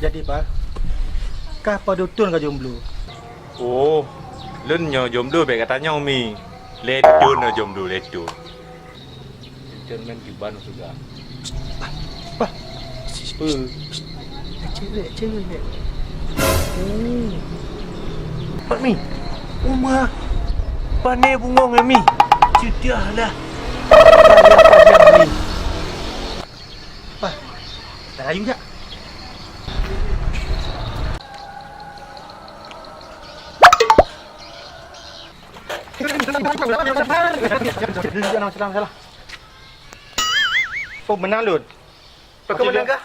Jadi Pak, kah padutun ke jomblo? Oh, lun nyo jomblo baik katanya Umi. Ledun no jomblo ledun. Cincin main kiban juga. Pak, cewek. Pak Mi, Uma, pandai bungong Mi. Sudahlah. Panjang ni. Pak, dah rayu tak? Salah. Oh, menang Lun. Kau menang kah?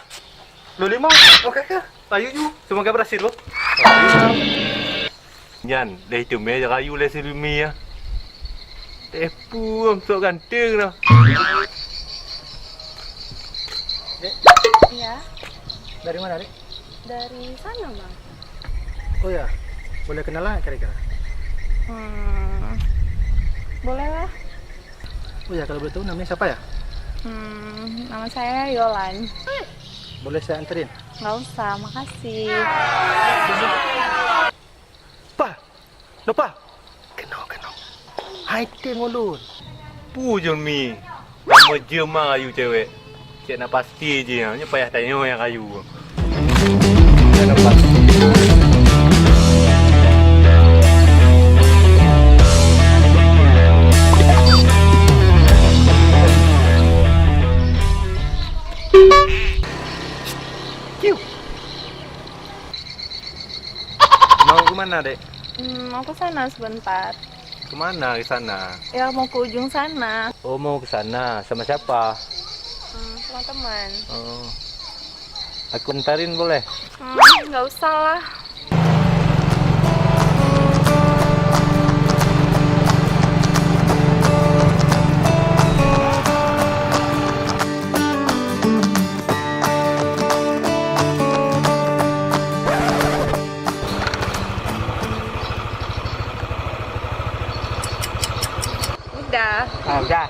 Lu 5. Okey kah? Rayu you. Semoga berhasil lu. Nyan, dah itu meja kayu le silumi ya. Tepu sok ganteng dah. Dek, Iya, dari mana, Dek? dari sana bang. Oh ya, boleh kenalan kira-kira? Boleh lah. Oh ya, kalau boleh tahu namanya siapa ya? Nama saya Yolan. Boleh saya anterin? Nggak usah, makasih. Pa, lupa. Kenal. Hai tengok Lun. Pujun Mi. Nama jema kayu cewek. Cik nak pasti je. Hanya payah tanya yang kayu. Cik nak pasti. Mau kemana, Dek? Mau ke sana sebentar. Kemana ke sana? Ya, mau ke ujung sana. Oh, mau ke sana. Sama siapa? Sama teman. Oh. Aku ntarin boleh? Nggak usah lah. Udah. Udah.